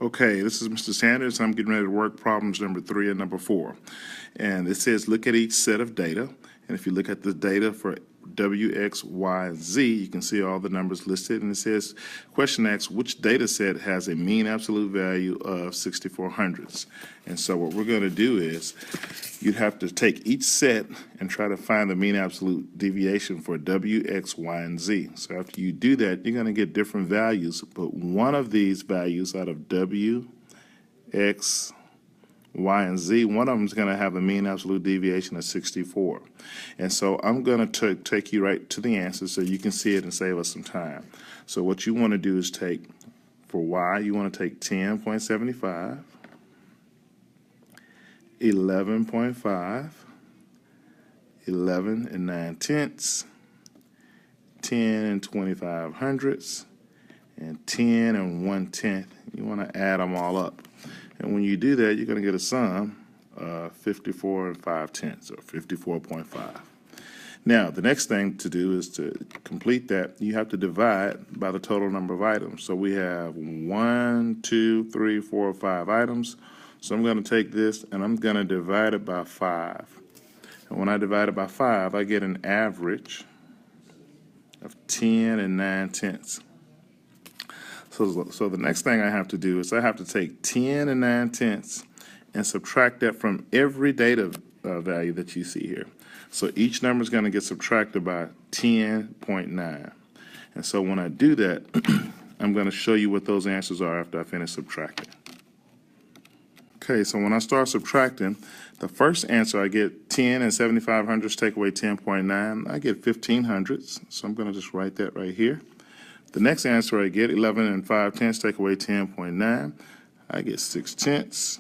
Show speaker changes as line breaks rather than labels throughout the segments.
Okay, this is Mr. Sanders. I'm getting ready to work problems number 3 and number 4. And it says look at each set of data. And if you look at the data for W, X, Y, Z, you can see all the numbers listed. And it says, question asks, which data set has a mean absolute value of 64 hundredths? And so what we're going to do is you'd have to take each set and try to find the mean absolute deviation for W, X, Y, and Z. So after you do that, you're going to get different values. But one of these values out of W, X, Y, and Z, one of them is going to have a mean absolute deviation of 64. And so I'm going to take you right to the answer so you can see it and save us some time. So what you want to do is take, for Y, you want to take 10.75, 11.5, 11 and 9/10, 10 and 25 hundredths, and 10 and 1/10. You want to add them all up. And when you do that, you're going to get a sum of 54 and 5/10, or 54.5. Now, the next thing to do is to complete that, you have to divide by the total number of items. So we have 1, 2, 3, 4, 5 items. So I'm going to take this and I'm going to divide it by 5. And when I divide it by 5, I get an average of 10 and 9/10. So the next thing I have to do is I have to take 10 and 9/10 and subtract that from every data value that you see here. So each number is going to get subtracted by 10.9. And so when I do that, I'm going to show you what those answers are after I finish subtracting. Okay, so when I start subtracting, the first answer I get 10 and 75 hundredths take away 10.9. I get 15 hundredths. So I'm going to just write that right here. The next answer I get, 11 and 5/10 take away 10.9. I get 6/10.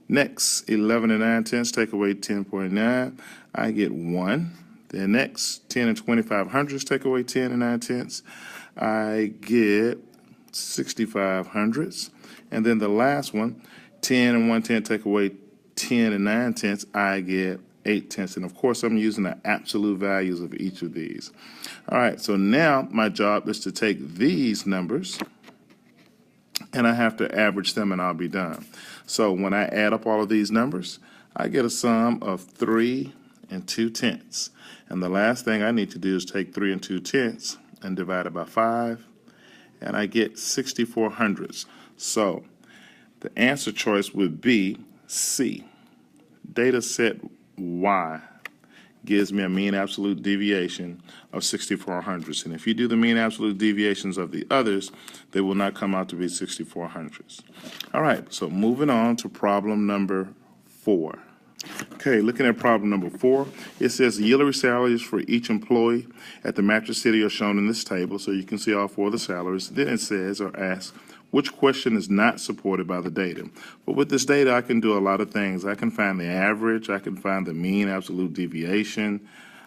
Next, 11 and 9/10 take away 10.9. I get 1. Then next, 10 and 25 hundredths take away 10 and 9/10. I get 65 hundredths. And then the last one, 10 and 1/10 take away 10 and 9/10. I get 8/10. And of course, I'm using the absolute values of each of these. All right, so now my job is to take these numbers and I have to average them and I'll be done. So when I add up all of these numbers, I get a sum of 3 and 2/10. And the last thing I need to do is take 3 and 2/10 and divide it by 5, and I get 64 hundredths. So the answer choice would be C. Data set Y gives me a mean absolute deviation of 64 hundredths. And if you do the mean absolute deviations of the others, they will not come out to be 64 hundredths. All right, so moving on to problem number 4. Okay, looking at problem number 4, it says the yearly salaries for each employee at the Mattress City are shown in this table, so you can see all 4 of the salaries. Then it says or asks, which question is not supported by the data? But with this data, I can do a lot of things. I can find the average, I can find the mean absolute deviation,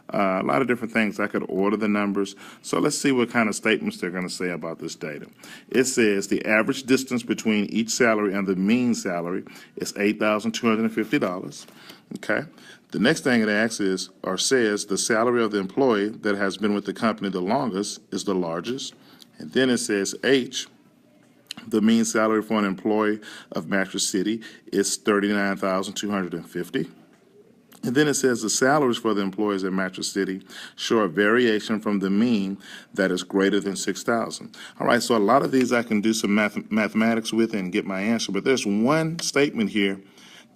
a lot of different things. I could order the numbers. So let's see what kind of statements they're going to say about this data. It says the average distance between each salary and the mean salary is $8,250. Okay. The next thing it asks is, or says, the salary of the employee that has been with the company the longest is the largest. And then it says H, the mean salary for an employee of Mattress City is $39,250. And then it says the salaries for the employees at Mattress City show a variation from the mean that is greater than $6,000. All right, so a lot of these I can do some mathematics with and get my answer, but there's one statement here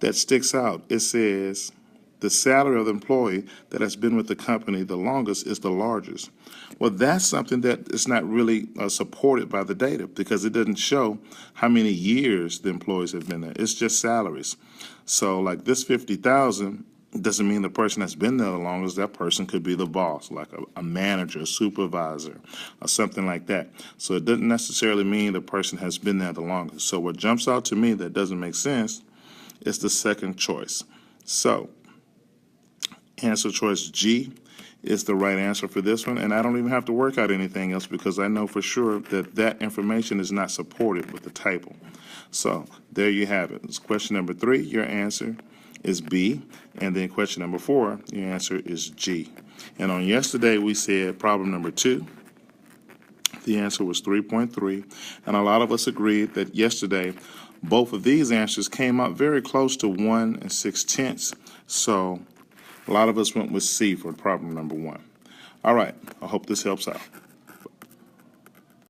that sticks out. It says the salary of the employee that has been with the company the longest is the largest. Well, that's something that is not really supported by the data because it doesn't show how many years the employees have been there. It's just salaries. So like this 50,000 doesn't mean the person that's been there the longest. That person could be the boss, like a manager, a supervisor, or something like that. So it doesn't necessarily mean the person has been there the longest. So what jumps out to me that doesn't make sense is the second choice. So answer choice G is the right answer for this one, and I don't even have to work out anything else because I know for sure that that information is not supported with the table. So there you have it. It's question number 3. Your answer is B, and then question number 4, your answer is G. And on yesterday we said problem number 2 The answer was 3.3, and a lot of us agreed that yesterday both of these answers came out very close to 1 6/10, so a lot of us went with C for problem number 1. All right, I hope this helps out.